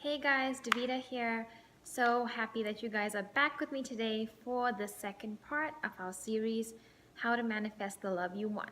Hey guys, Davita here. So happy that you guys are back with me today for the second part of our series, How to Manifest the Love You Want.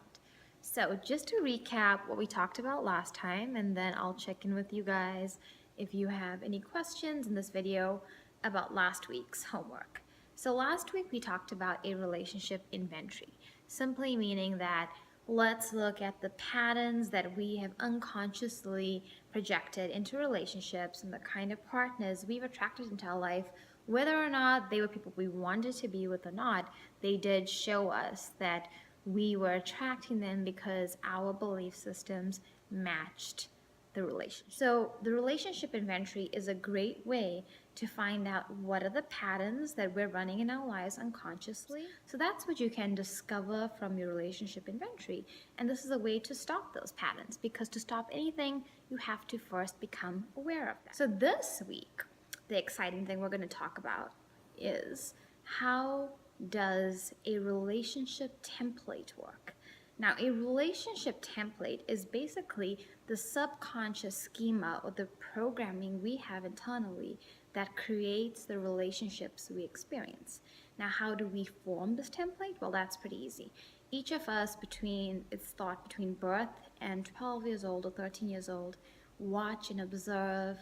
So just to recap what we talked about last time, and then I'll check in with you guys if you have any questions in this video about last week's homework. So last week we talked about a relationship inventory, simply meaning that let's look at the patterns that we have unconsciously projected into relationships and the kind of partners we've attracted into our life. Whether or not they were people we wanted to be with or not, they did show us that we were attracting them because our belief systems matched the relationship. So the relationship inventory is a great way to find out what are the patterns that we're running in our lives unconsciously. So that's what you can discover from your relationship inventory. And this is a way to stop those patterns, because to stop anything, you have to first become aware of that. So this week, the exciting thing we're going to talk about is how does a relationship template work? Now, a relationship template is basically the subconscious schema or the programming we have internally that creates the relationships we experience. Now, how do we form this template? Well, that's pretty easy. Each of us it's thought between birth and 12 years old or 13 years old, watch and observe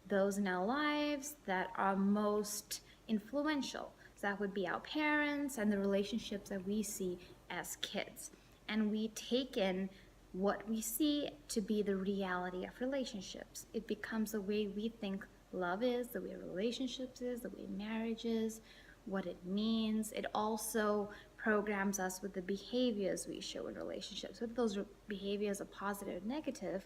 those in our lives that are most influential. So that would be our parents and the relationships that we see as kids. And we take in what we see to be the reality of relationships. It becomes the way we think love is, the way relationships is, the way marriage is, what it means. It also programs us with the behaviors we show in relationships. Whether those behaviors are positive or negative,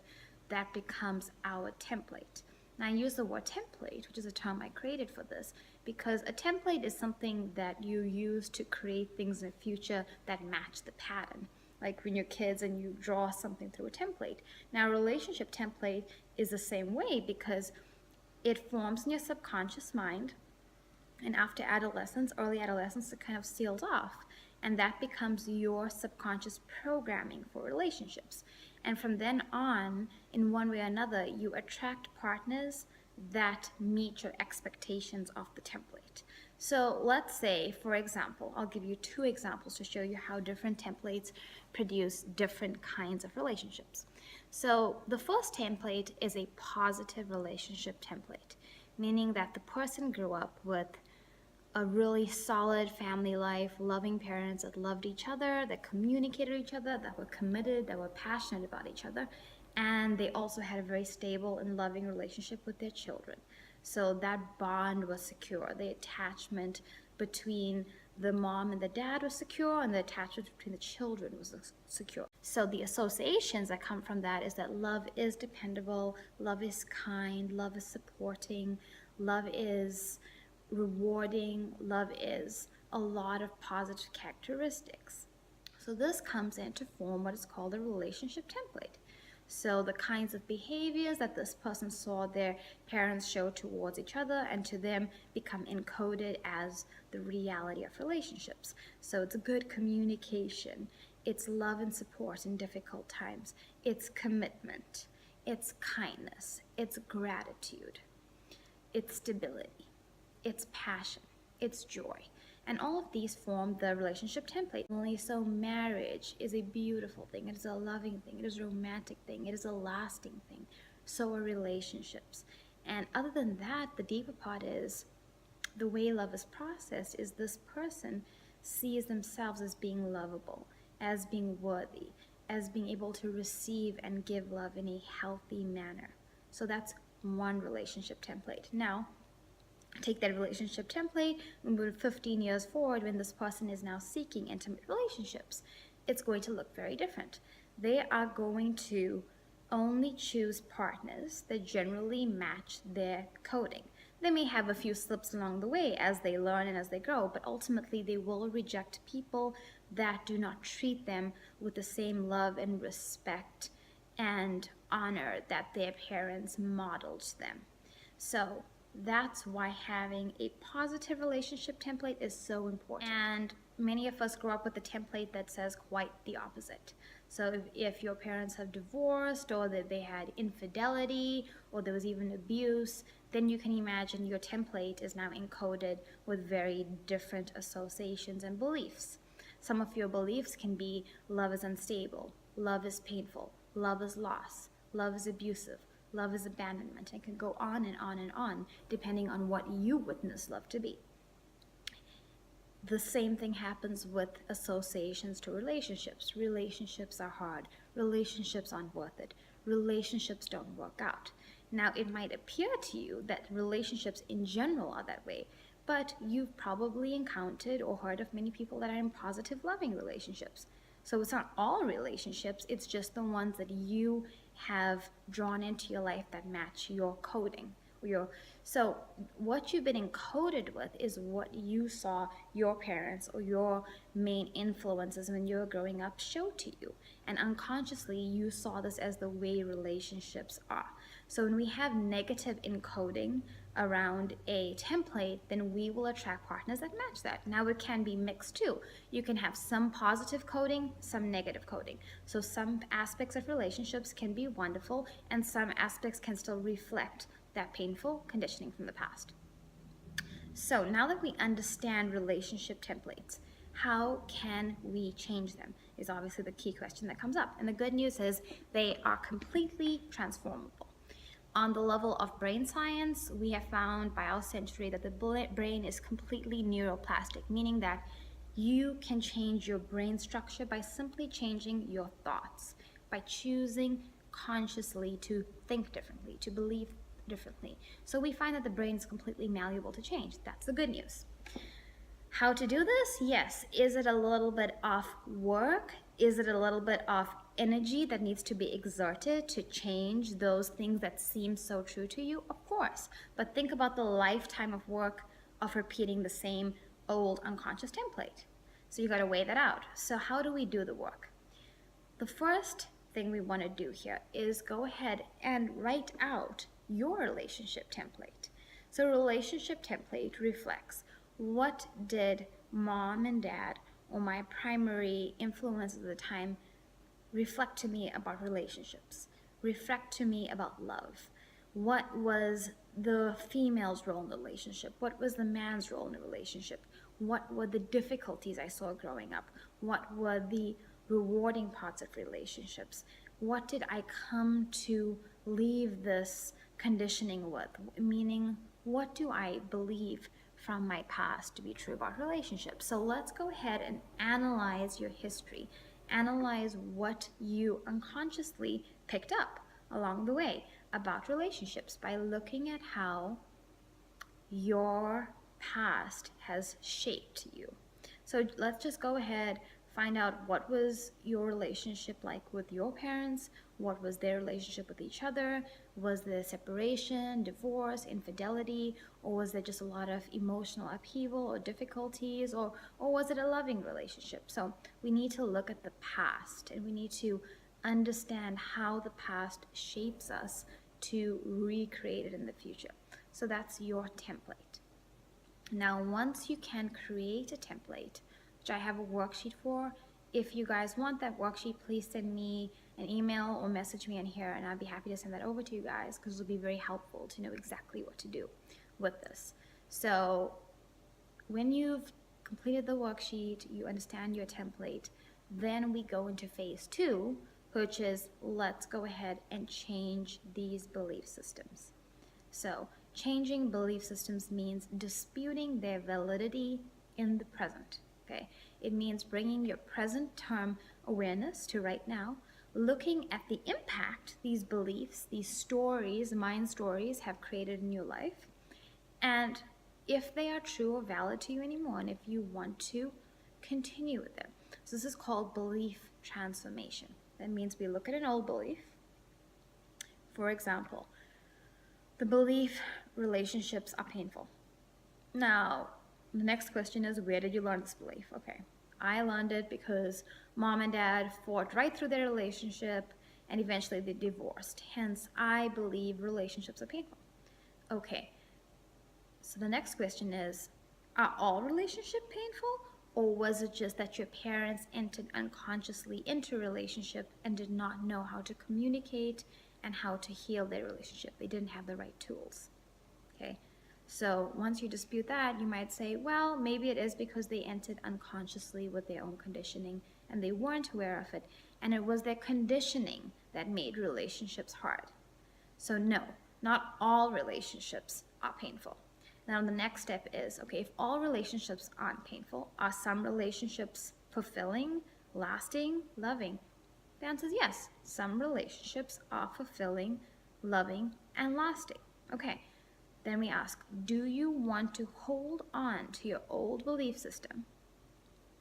that becomes our template. Now, I use the word template, which is a term I created for this, because a template is something that you use to create things in the future that match the pattern. Like when you're kids and you draw something through a template. Now, a relationship template is the same way, because it forms in your subconscious mind, and after adolescence, early adolescence, it kind of seals off, and that becomes your subconscious programming for relationships. And from then on, in one way or another, you attract partners that meet your expectations of the template. So let's say, for example, I'll give you two examples to show you how different templates produce different kinds of relationships. So the first template is a positive relationship template, meaning that the person grew up with a really solid family life, loving parents that loved each other, that communicated with each other, that were committed, that were passionate about each other, and they also had a very stable and loving relationship with their children. So that bond was secure. The attachment between the mom and the dad was secure, and the attachment between the children was secure. So the associations that come from that is that love is dependable, love is kind, love is supporting, love is rewarding, love is a lot of positive characteristics. So this comes in to form what is called a relationship template. So the kinds of behaviors that this person saw their parents show towards each other and to them become encoded as the reality of relationships. So it's good communication, it's love and support in difficult times, it's commitment, it's kindness, it's gratitude, it's stability, it's passion, it's joy. And all of these form the relationship template. So marriage is a beautiful thing, it is a loving thing, it is a romantic thing, it is a lasting thing. So are relationships. And other than that, the deeper part is the way love is processed is this person sees themselves as being lovable, as being worthy, as being able to receive and give love in a healthy manner. So that's one relationship template. Now, take that relationship template and move 15 years forward when this person is now seeking intimate relationships. It's going to look very different. They are going to only choose partners that generally match their coding. They may have a few slips along the way as they learn and as they grow, but ultimately they will reject people that do not treat them with the same love and respect and honor that their parents modeled to them. So that's why having a positive relationship template is so important. And many of us grow up with a template that says quite the opposite. So if your parents have divorced, or that they had infidelity, or there was even abuse, then you can imagine your template is now encoded with very different associations and beliefs. Some of your beliefs can be love is unstable, love is painful, love is loss, love is abusive, love is abandonment. It can go on and on and on, depending on what you witness love to be. The same thing happens with associations to relationships. Relationships are hard. Relationships aren't worth it. Relationships don't work out. Now, it might appear to you that relationships in general are that way, but you've probably encountered or heard of many people that are in positive, loving relationships. So it's not all relationships, it's just the ones that you have drawn into your life that match your coding. So what you've been encoded with is what you saw your parents or your main influences when you were growing up show to you. And unconsciously, you saw this as the way relationships are. So when we have negative encoding around a template, then we will attract partners that match that. Now it can be mixed too. You can have some positive coding, some negative coding. So some aspects of relationships can be wonderful, and some aspects can still reflect that painful conditioning from the past. So now that we understand relationship templates, how can we change them is obviously the key question that comes up. And the good news is they are completely transformable. On the level of brain science, we have found by our century that the brain is completely neuroplastic, meaning that you can change your brain structure by simply changing your thoughts, by choosing consciously to think differently, to believe differently. So we find that the brain is completely malleable to change. That's the good news. How to do this? Yes. Is it a little bit of work? Is it a little bit of energy that needs to be exerted to change those things that seem so true to you? Of course. But think about the lifetime of work of repeating the same old unconscious template. So you got to weigh that out. So how do we do the work? The first thing we want to do here is go ahead and write out your relationship template. So relationship template reflects what did mom and dad or my primary influences at the time reflect to me about relationships, reflect to me about love. What was the female's role in the relationship? What was the man's role in the relationship? What were the difficulties I saw growing up? What were the rewarding parts of relationships? What did I come to leave this conditioning with? Meaning, what do I believe from my past to be true about relationships? So let's go ahead and analyze your history. Analyze what you unconsciously picked up along the way about relationships by looking at how your past has shaped you. So let's just go ahead, find out what was your relationship like with your parents, what was their relationship with each other, was there separation, divorce, infidelity, or was there just a lot of emotional upheaval or difficulties, or was it a loving relationship? So we need to look at the past, and we need to understand how the past shapes us to recreate it in the future. So that's your template. Now, once you can create a template, which I have a worksheet for, if you guys want that worksheet, please send me an email or message me in here, and I'd be happy to send that over to you guys, because it'll be very helpful to know exactly what to do with this. So when you've completed the worksheet, you understand your template, then we go into phase 2, which is let's go ahead and change these belief systems. So changing belief systems means disputing their validity in the present. Okay, it means bringing your present term awareness to right now, looking at the impact these beliefs, these stories, mind stories have created in your life, and if they are true or valid to you anymore, and if you want to continue with them. So this is called belief transformation. That means we look at an old belief. For example, the belief relationships are painful. Now, the next question is, where did you learn this belief? Okay, I learned it because mom and dad fought right through their relationship and eventually they divorced. Hence, I believe relationships are painful. Okay, so the next question is, are all relationships painful, Or was it just that your parents entered unconsciously into a relationship and did not know how to communicate and how to heal their relationship? They didn't have the right tools. Okay, so once you dispute that, you might say, well, maybe it is because they entered unconsciously with their own conditioning and they weren't aware of it, and it was their conditioning that made relationships hard. So no, not all relationships are painful. Now the next step is, okay, if all relationships aren't painful, are some relationships fulfilling, lasting, loving? The answer is yes. Some relationships are fulfilling, loving, and lasting. Okay, then we ask, do you want to hold on to your old belief system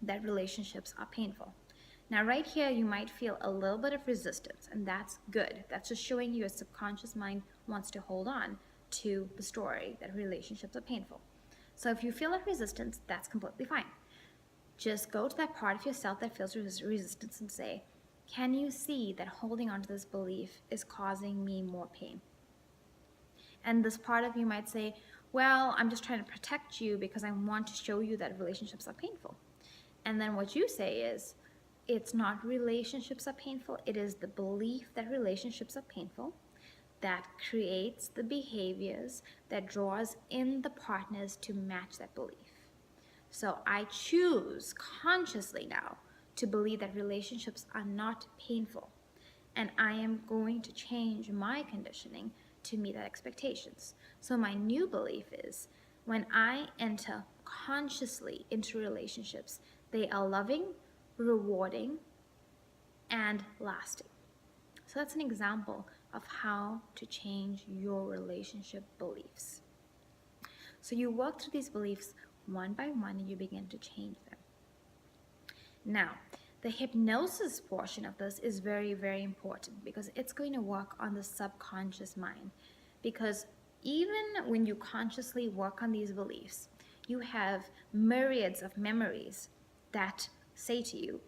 that relationships are painful? Now right here, you might feel a little bit of resistance, and that's good. That's just showing your subconscious mind wants to hold on to the story that relationships are painful. So if you feel that resistance, that's completely fine. Just go to that part of yourself that feels resistance and say, can you see that holding on to this belief is causing me more pain? And this part of you might say, well, I'm just trying to protect you because I want to show you that relationships are painful. And then what you say is, it's not relationships are painful, it is the belief that relationships are painful that creates the behaviors that draws in the partners to match that belief. So I choose consciously now to believe that relationships are not painful, and I am going to change my conditioning to meet that expectations. So my new belief is, when I enter consciously into relationships, they are loving, rewarding, and lasting. So that's an example of how to change your relationship beliefs. So you work through these beliefs one by one and you begin to change them. Now, the hypnosis portion of this is very, very important because it's going to work on the subconscious mind. Because even when you consciously work on these beliefs, you have myriads of memories that say to you,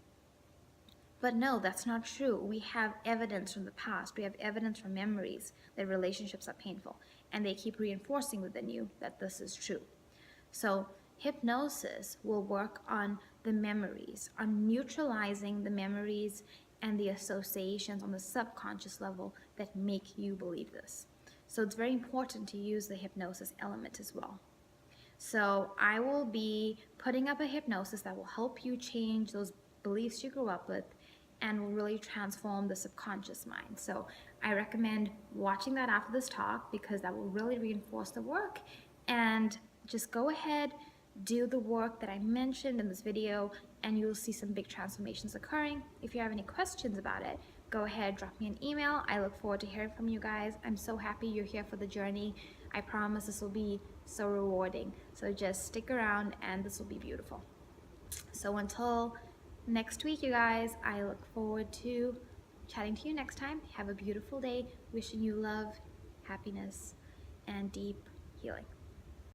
but no, that's not true. We have evidence from the past. We have evidence from memories that relationships are painful, and they keep reinforcing within you that this is true. So hypnosis will work on the memories, on neutralizing the memories and the associations on the subconscious level that make you believe this. So it's very important to use the hypnosis element as well. So I will be putting up a hypnosis that will help you change those beliefs you grew up with and will really transform the subconscious mind. So I recommend watching that after this talk because that will really reinforce the work. And just go ahead, do the work that I mentioned in this video, and you'll see some big transformations occurring. If you have any questions about it, go ahead, drop me an email. I look forward to hearing from you guys. I'm so happy you're here for the journey. I promise this will be so rewarding. So just stick around and this will be beautiful. So until next week, you guys, I look forward to chatting to you next time. Have a beautiful day. Wishing you love, happiness, and deep healing.